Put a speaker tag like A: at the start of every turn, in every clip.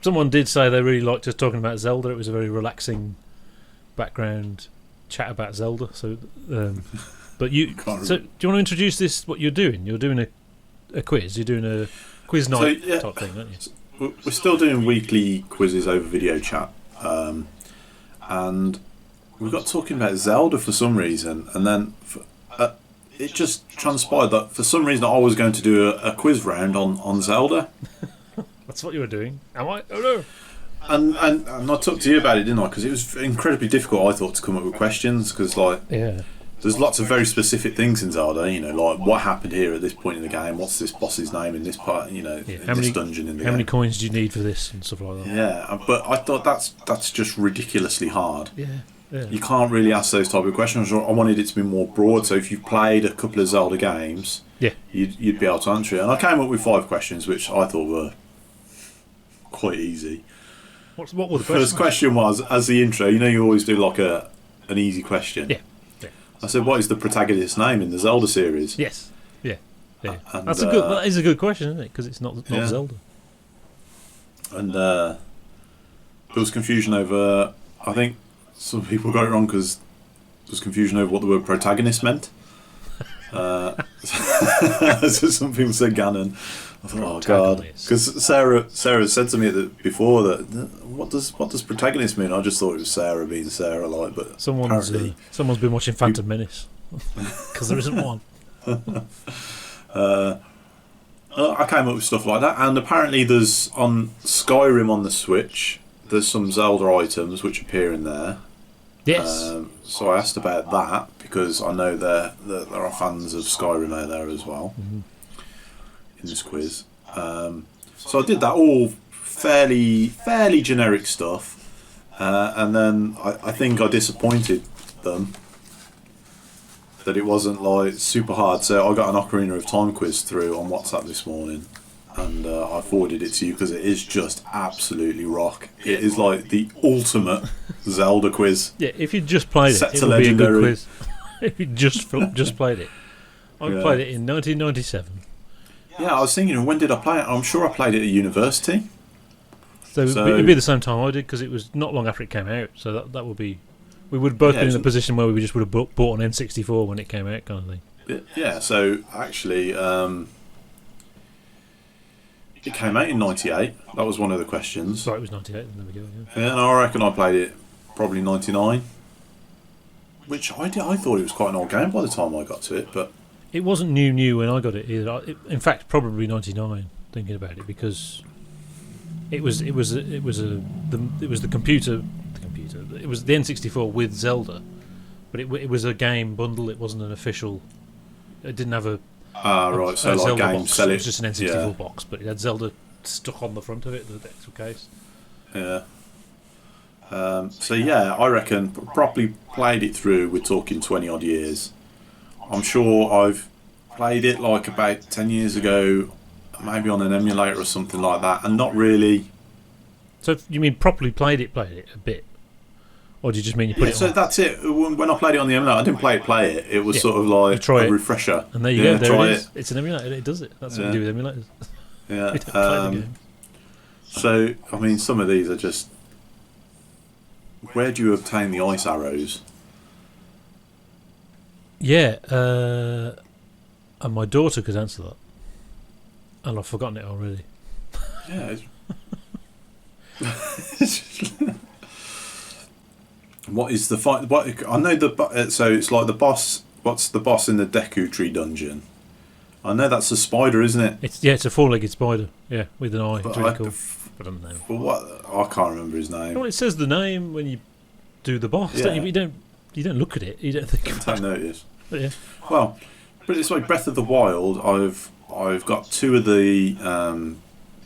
A: someone did say they really liked us talking about Zelda. It was a very relaxing background chat about Zelda. So, but you. So, do you want to introduce this? What you're doing? You're doing a quiz. You're doing a quiz night type thing, aren't you?
B: We're still doing weekly quizzes over video chat, and we got talking about Zelda for some reason, and then it just transpired that for some reason I was going to do a quiz round on Zelda.
A: That's what you were doing. Am I? Oh no.
B: And I talked to you about it, didn't I? Because it was incredibly difficult, I thought, to come up with questions. Because there's lots of very specific things in Zelda. You know, like what happened here at this point in the game. What's this boss's name in this part? You know, in this dungeon in the game.
A: How many coins do you need for this and stuff like that?
B: Yeah, but I thought that's just ridiculously hard.
A: Yeah.
B: You can't really ask those type of questions. I wanted it to be more broad. So if you've played a couple of Zelda games, you'd be able to answer it. And I came up with 5 questions, which I thought were quite easy.
A: What were the questions?
B: First question was, as the intro, you know, you always do like an easy question.
A: Yeah.
B: I said, what is the protagonist's name in the Zelda series?
A: Yes. Yeah.
B: And,
A: that is a good question, isn't it? Because it's not Zelda.
B: And there was confusion over. I think some people got it wrong because there was confusion over what the word protagonist meant. So some people said Ganon. I thought, oh god, because Sarah said to me before that what does protagonist mean? I just thought it was Sarah being Sarah, like, but
A: someone's been watching Phantom Menace because there isn't one.
B: I came up with stuff like that, and apparently there's on Skyrim on the Switch. There's some Zelda items which appear in there.
A: Yes.
B: So I asked about that because I know there are fans of Skyrim out there as well.
A: Mm-hmm.
B: In this quiz, so I did that, all fairly generic stuff, and then I think I disappointed them that it wasn't like super hard. So I got an Ocarina of Time quiz through on WhatsApp this morning, and I forwarded it to you because it is just absolutely rock. It is like the ultimate Zelda quiz.
A: Yeah, if you just played it would be a good quiz. If you just played it, I played it in 1997.
B: Yeah, I was thinking, when did I play it? I'm sure I played it at university.
A: So it would be the same time I did, because it was not long after it came out. So that would be... We would have both been in a position where we just would have bought an N64 when it came out, kind of thing.
B: Yeah, so actually, it came out in 98. That was one of the questions.
A: Sorry, it was 98. There we go.
B: Yeah, and I reckon I played it probably 99. Which I thought it was quite an old game by the time I got to it, but...
A: It wasn't new when I got it either. In fact, probably 99. Thinking about it, because it was the computer. It was the N64 with Zelda, but it was a game bundle. It wasn't an official. It didn't have a
B: right. So like
A: Zelda
B: game
A: box.
B: sell
A: It was just an N64 box, but it had Zelda stuck on the front of it, the actual case.
B: Yeah. So yeah, I reckon properly played it through. We're talking 20 odd years. I'm sure I've played it like about 10 years ago, maybe on an emulator or something like that, and not really.
A: So you mean properly played it a bit? Or do you just mean you put it on?
B: So that's it. When I played it on the emulator, I didn't play it. It was sort of like a refresher.
A: And there you go, there it is. It's an emulator, it does it. That's what you do with emulators.
B: Yeah.
A: You don't play the game.
B: So, I mean, some of these are just... Where do you obtain the ice arrows?
A: Yeah, and my daughter could answer that, and I've forgotten it already.
B: Yeah. What is the fight? What I know so it's like the boss. What's the boss in the Deku Tree dungeon? I know that's a spider, isn't it?
A: It's a 4-legged spider. Yeah, with an eye. It's really cool. I don't know.
B: But what? I can't remember his name.
A: Well, it says the name when you do the boss.
B: Yeah.
A: Don't you? You don't look at it. You don't think about it.
B: I don't notice.
A: Yeah.
B: Well, but it's like Breath of the Wild. I've got 2 of the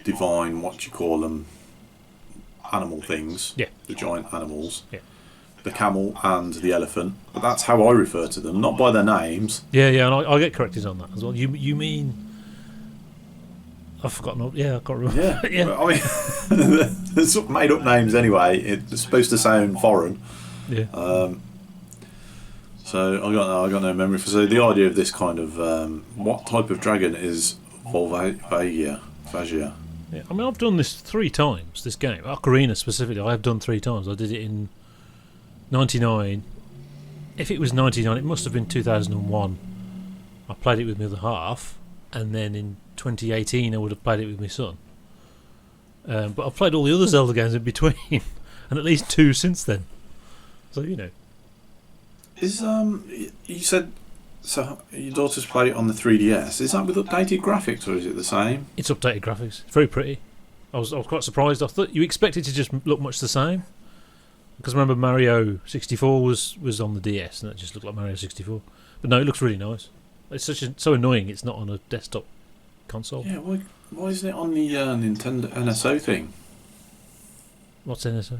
B: divine, what do you call them, animal things.
A: Yeah.
B: The giant animals.
A: Yeah.
B: The camel and the elephant. But that's how I refer to them, not by their names.
A: Yeah, and I get corrected on that as well. You mean? I've forgotten. Yeah, I can't remember.
B: Yeah.
A: Yeah.
B: I mean, they're sort of made up names anyway. It's supposed to sound foreign.
A: Yeah.
B: So I got no memory for. So the idea of this kind of what type of dragon is Volvagia?
A: Yeah, Yeah, I mean, I've done this 3 times. This game, Ocarina specifically, I have done 3 times. I did it in '99. If it was '99, it must have been 2001. I played it with my other half, and then in 2018 I would have played it with my son. But I've played all the other Zelda games in between, and at least 2 since then. So
B: Is you said so? Your daughter's played it on the 3DS. Is that with updated graphics, or is it the same?
A: It's updated graphics. It's very pretty. I was quite surprised. I thought you expect it to just look much the same, because remember Mario 64 was on the DS, and it just looked like Mario 64. But no, it looks really nice. It's so annoying. It's not on a desktop console.
B: Yeah, why isn't it on the Nintendo NSO thing?
A: What's NSO?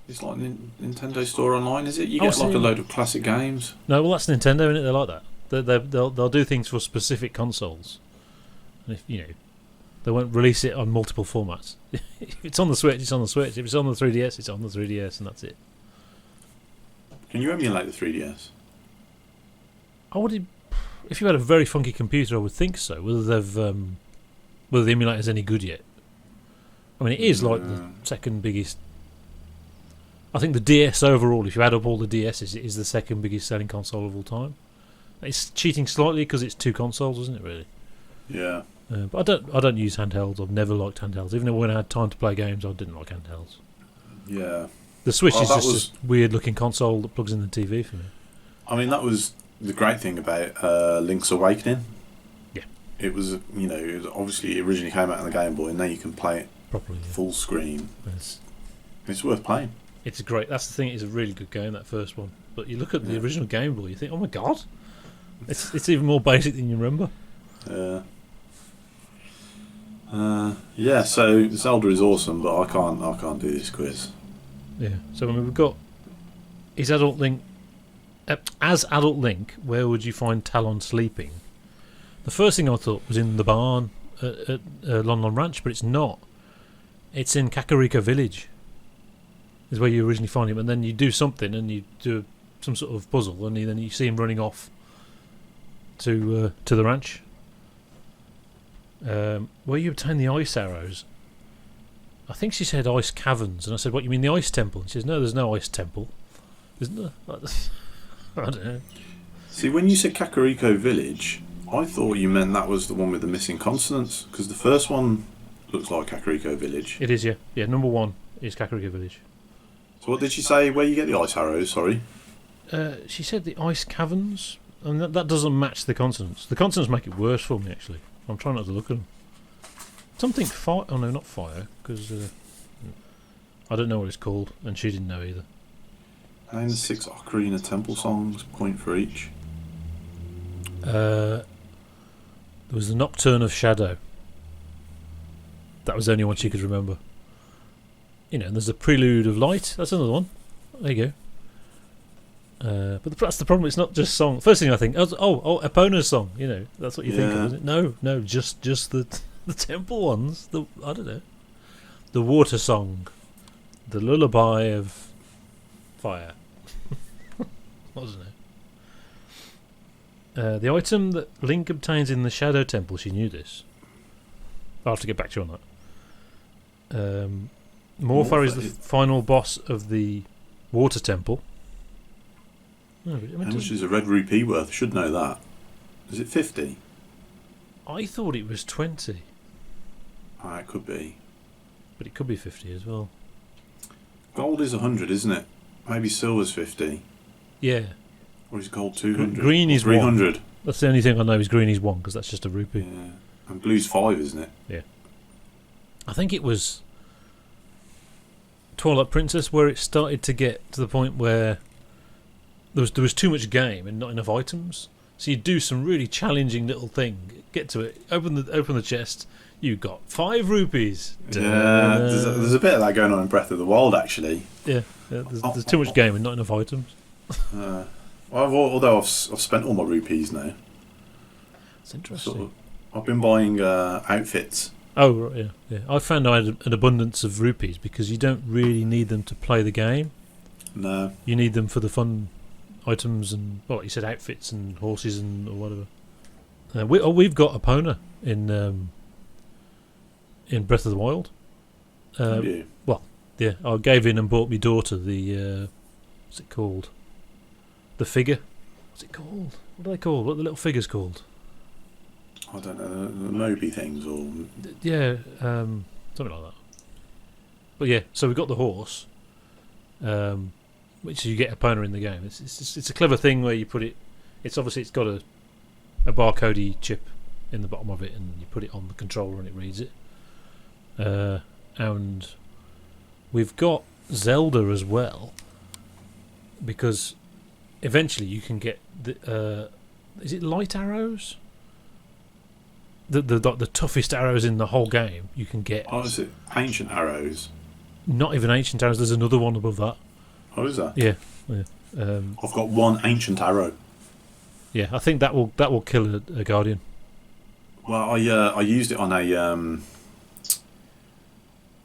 B: It's like Nintendo Store Online, is it? You get like a load of classic games.
A: No, well that's Nintendo, isn't it? They're like that. They'll do things for specific consoles, and if they won't release it on multiple formats. If it's on the Switch, it's on the Switch. If it's on the 3DS, it's on the 3DS, and that's it.
B: Can you emulate the 3DS?
A: If you had a very funky computer, I would think so. Whether the emulator's any good yet? I mean, it is like the second biggest. I think the DS overall, if you add up all the DSs, it is the second biggest selling console of all time. It's cheating slightly because it's 2 consoles, isn't it? Really?
B: Yeah.
A: But I don't use handhelds. I've never liked handhelds. Even when I had time to play games, I didn't like handhelds.
B: Yeah.
A: The Switch is just a weird-looking console that plugs in the TV for me.
B: I mean, that was the great thing about Link's Awakening.
A: Yeah.
B: It was, obviously it originally came out on the Game Boy, and now you can play it
A: properly,
B: full screen. It's worth playing.
A: It's great. That's the thing. It's a really good game, that first one. But you look at the original Game Boy, you think, oh my god, it's even more basic than you remember.
B: So Zelda is awesome, but I can't do this quiz.
A: Yeah. So I mean, we've got as Adult Link, where would you find Talon sleeping? The first thing I thought was in the barn at Lon Lon Ranch, but it's not. It's in Kakariko Village. Is where you originally find him, and then you do something, and you do some sort of puzzle, and then you see him running off to the ranch. Where you obtain the ice arrows. I think she said ice caverns, and I said, "What, you mean the ice temple?" And she says, "No, there's no ice temple. Isn't there?" I don't know.
B: See, when you said Kakariko Village, I thought you meant that was the one with the missing consonants, because the first one looks like Kakariko Village.
A: It is, yeah. Yeah, number 1 is Kakariko Village.
B: So what did she say, where you get the ice arrows, sorry?
A: She said the ice caverns, and that doesn't match the consonants. The consonants make it worse for me, actually. I'm trying not to look at them. Something fire... Oh, no, not fire, because I don't know what it's called, and she didn't know either.
B: Name the 6 Ocarina Temple songs, point for each.
A: There was the Nocturne of Shadow. That was the only one she could remember. And there's the Prelude of Light. That's another one. There you go. But that's the problem. It's not just song. First thing I think, Epona's song. That's what you think of, isn't it? No, just the temple ones. I don't know. The water song, the lullaby of fire. I don't know. The item that Link obtains in the Shadow Temple. She knew this. I'll have to get back to you on that. Morpha is the final boss of the Water Temple.
B: How much is a red rupee worth? I should know that. Is it 50?
A: I thought it was 20.
B: It could be.
A: But it could be 50 as well.
B: Gold is 100, isn't it? Maybe silver's 50.
A: Yeah.
B: Or is gold 200?
A: Green is
B: 300.
A: 1. That's the only thing I know is green is 1, because that's just a rupee.
B: Yeah. And blue's 5, isn't it?
A: Yeah. I think it was Twilight Princess where it started to get to the point where there was too much game and not enough items. So you do some really challenging little thing, get to it, open the chest. You got 5 rupees.
B: Yeah, there's a bit of that going on in Breath of the Wild, actually.
A: Yeah, there's too much game and not enough items.
B: Although I've spent all my rupees now.
A: It's interesting.
B: I've been buying outfits.
A: Oh, right, yeah. I found I had an abundance of rupees because you don't really need them to play the game.
B: No.
A: You need them for the fun items and, well, like you said, outfits and horses and or whatever. We've got Epona in in Breath of the Wild.
B: Have you?
A: Well, yeah, I gave in and bought my daughter the what's it called? The figure. What's it called? What are they called? What are the little figures called?
B: I don't know, the Moby things or...
A: Yeah, something like that. But yeah, so we got the horse, which you get a pona in the game. It's a clever thing where you put it... It's obviously it's got a barcode chip in the bottom of it, and you put it on the controller and it reads it. And we've got Zelda as well, because eventually you can get the... is it light arrows? The toughest arrows in the whole game you can get.
B: Oh, is it ancient arrows?
A: Not even ancient arrows. There's another one above that.
B: Oh, is that?
A: Yeah.
B: I've got one ancient arrow.
A: Yeah, I think that will kill a guardian.
B: Well, I used it on a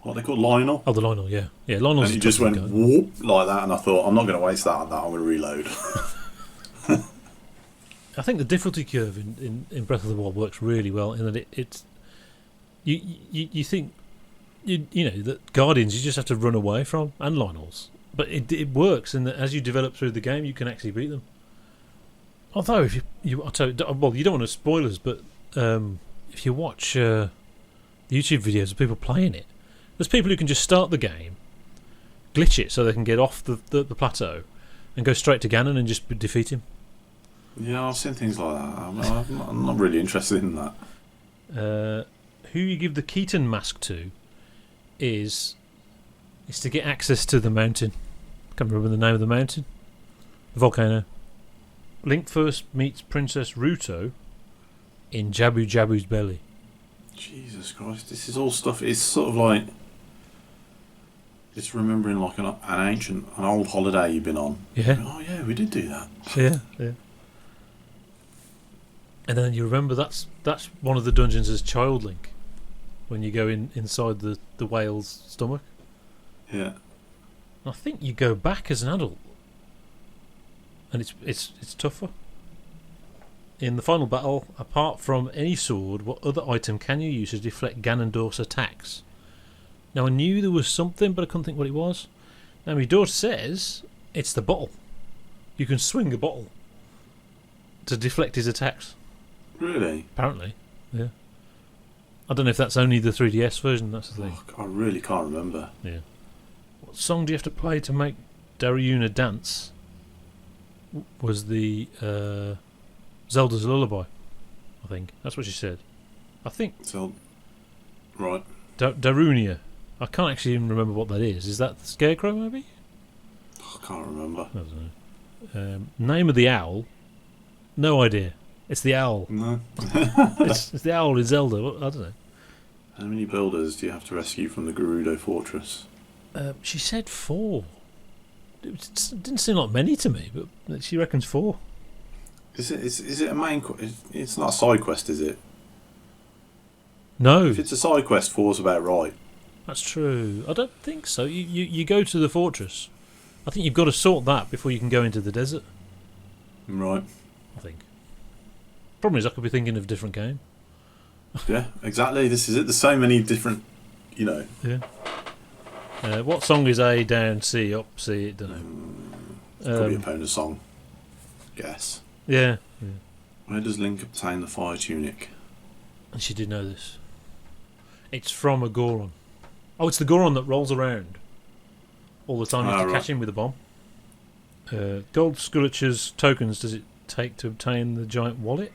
B: what they call Lionel.
A: Oh, the Lionel, yeah, Lionel's.
B: And it just went whoop like that, and I thought I'm not going to waste that on that. I'm going to reload.
A: I think the difficulty curve in Breath of the Wild works really well in that it's you think you know that Guardians you just have to run away from, and Lionels, but it works in that as you develop through the game you can actually beat them. Although if you don't want to spoil us, but if you watch YouTube videos of people playing it, there's people who can just start the game, glitch it so they can get off the plateau, and go straight to Ganon and just defeat him.
B: Yeah, I've seen things like that. I'm not really interested in that.
A: Who you give the Keaton mask to is to get access to the mountain. I can't remember the name of the mountain. The volcano. Link first meets Princess Ruto in Jabu Jabu's belly.
B: Jesus Christ, this is all stuff. It's sort of like it's remembering like an old holiday you've been on.
A: Yeah.
B: Oh yeah, we did do that.
A: Yeah. And then you remember that's one of the dungeons as Child Link, when you go inside the whale's stomach.
B: Yeah.
A: I think you go back as an adult, and it's tougher. In the final battle, apart from any sword, what other item can you use to deflect Ganondorf's attacks? Now I knew there was something, but I couldn't think what it was. Now my daughter says it's the bottle. You can swing a bottle to deflect his attacks.
B: Really?
A: Apparently, yeah. I don't know if that's only the 3DS version. That's the thing.
B: I really can't remember.
A: Yeah. What song do you have to play to make Daryuna dance? Was the Zelda's Lullaby? I think that's what she said. I think.
B: So, right.
A: Darunia. I can't actually even remember what that is. Is that the Scarecrow? Maybe.
B: I can't remember.
A: I don't know. Name of the owl? No idea. It's the owl.
B: No.
A: it's the owl in Zelda. I don't know.
B: How many builders do you have to rescue from the Gerudo Fortress?
A: She said 4. It didn't seem like many to me, but she reckons 4.
B: Is it a main quest? It's not a side quest, is it?
A: No.
B: If it's a side quest, 4's about right.
A: That's true. I don't think so. You go to the fortress. I think you've got to sort that before you can go into the desert.
B: Right.
A: I think. Problem is, I could be thinking of a different game.
B: Yeah, exactly. This is it. There's so many different, Yeah.
A: What song is A down, C up, C? Don't know.
B: Probably a Pona song. Guess.
A: Yeah.
B: Where does Link obtain the fire tunic?
A: And she did know this. It's from a Goron. Oh, it's the Goron that rolls around all the time. You have to catch him with a bomb. Gold Skullature's tokens does it take to obtain the giant wallet?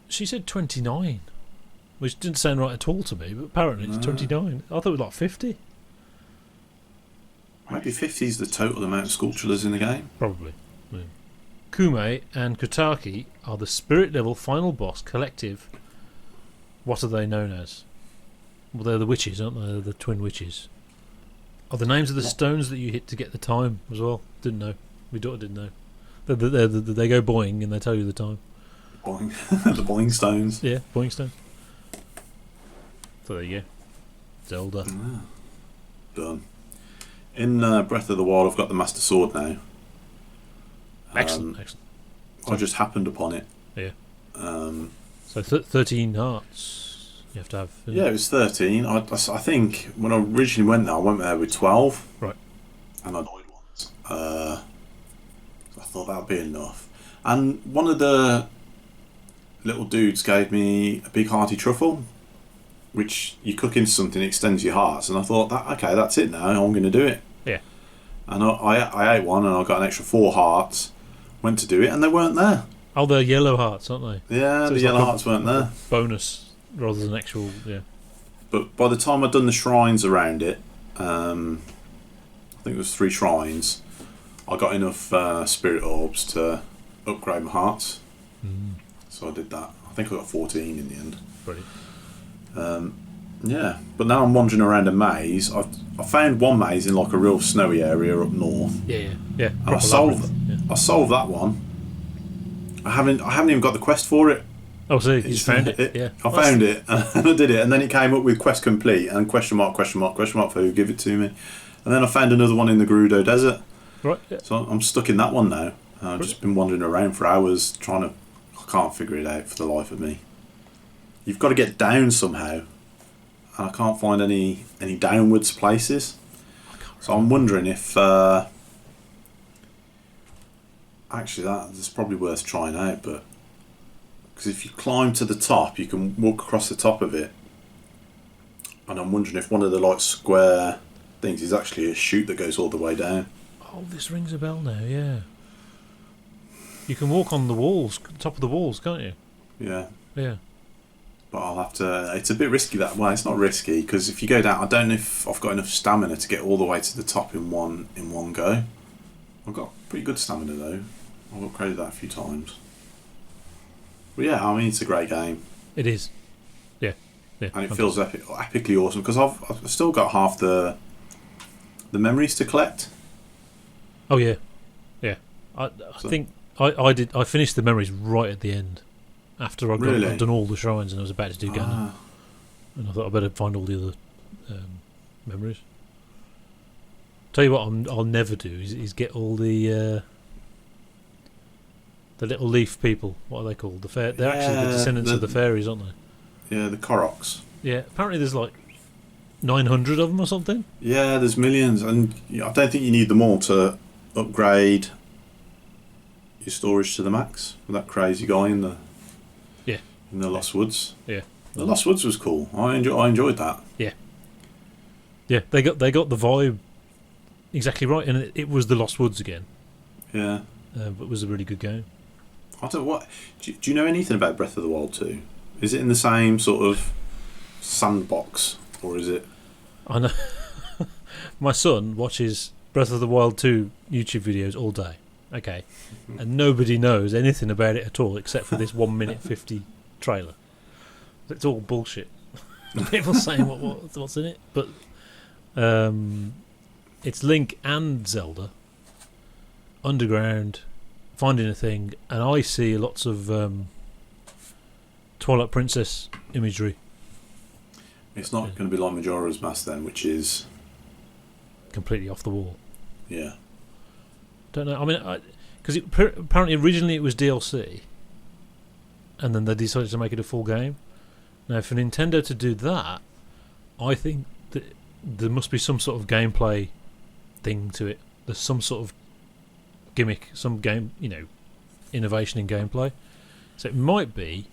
A: She said 29, which didn't sound right at all to me, but apparently it's 29. I thought it was like 50.
B: Maybe 50 is the total amount of Skullatulas in the game.
A: Probably. Yeah. Kume and Kotaki are the spirit level final boss collective. What are they known as? Well, they're the witches, aren't they? They're the twin witches. Are the names of the stones that you hit to get the time as well? Didn't know. My daughter didn't know. They go boing and they tell you the time.
B: Boing. The boing stones.
A: Yeah, boing stones. So there you go. Zelda.
B: Done. In Breath of the Wild, I've got the Master Sword now.
A: Excellent.
B: I just happened upon it.
A: Yeah.
B: So
A: 13 hearts. You have to have.
B: Yeah, it was 13. I think when I originally went there, I went there with 12.
A: Right.
B: And I died once. I thought that would be enough. And one of the little dudes gave me a big hearty truffle, which you cook into something, it extends your hearts. And I thought, okay, that's it now. I'm going to do it.
A: Yeah.
B: And I ate one, and I got an extra 4 hearts. Went to do it, and they weren't there.
A: Oh, they're yellow hearts, aren't they?
B: Yeah,
A: so
B: the yellow hearts weren't there.
A: Bonus rather than actual. Yeah.
B: But by the time I'd done the shrines around it, I think it was 3 shrines, I got enough spirit orbs to upgrade my hearts. So I did that. I think I got 14 in the end.
A: Brilliant.
B: Yeah, but now I'm wandering around a maze. I found one maze in like a real snowy area up north.
A: Yeah.
B: And I solved that one. I haven't even got the quest for it.
A: Oh, so you just found it? Yeah.
B: I found it and I did it, and then it came up with quest complete and question mark for who give it to me. And then I found another one in the Gerudo Desert.
A: Right. Yeah.
B: So I'm stuck in that one now. I've just been wandering around for hours I can't figure it out for the life of me. You've got to get down somehow, and I can't find any downwards places. So I'm wondering if actually that's probably worth trying out, but because if you climb to the top, you can walk across the top of it, and I'm wondering if one of the like square things is actually a chute that goes all the way down.
A: Oh, this rings a bell now. Yeah. You can walk on the walls, top of the walls, can't you?
B: Yeah.
A: Yeah.
B: But I'll have to. It's a bit risky that way. It's not risky because if you go down, I don't know if I've got enough stamina to get all the way to the top in one go. I've got pretty good stamina though. I've upgraded that a few times. But yeah, I mean it's a great game.
A: It is. Yeah.
B: And it feels epically awesome because I've still got half the memories to collect.
A: Oh yeah. I think I finished the memories right at the end. After I'd done all the shrines and I was about to do Ganon. And I thought I'd better find all the other memories. Tell you what I'll never do is get all the little leaf people. What are they called? They're actually the descendants of the fairies, aren't they?
B: Yeah, the Koroks.
A: Yeah, apparently there's like 900 of them or something.
B: Yeah, there's millions, and I don't think you need them all to upgrade your storage to the max with that crazy guy in the Lost Woods.
A: Yeah,
B: the Lost Woods was cool. I enjoyed that. Yeah,
A: they got the vibe exactly right, and it was the Lost Woods again.
B: Yeah,
A: but it was a really good game.
B: I don't what. Do you know anything about Breath of the Wild 2? Is it in the same sort of sandbox, or is it?
A: I know. My son watches Breath of the Wild 2 YouTube videos all day. Okay, and nobody knows anything about it at all except for this 1 minute 50 trailer. It's all bullshit. People saying what's in it, but it's Link and Zelda underground finding a thing, and I see lots of Twilight Princess imagery.
B: It's not going to be like Majora's Mask then, which is
A: completely off the wall.
B: Yeah.
A: Don't know. I mean, because apparently originally it was DLC, and then they decided to make it a full game. Now, for Nintendo to do that, I think that there must be some sort of gameplay thing to it. There's some sort of gimmick, some game, innovation in gameplay. So it might be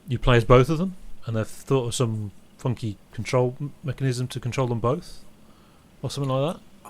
A: you play as both of them, and they've thought of some funky control mechanism to control them both, or something like that.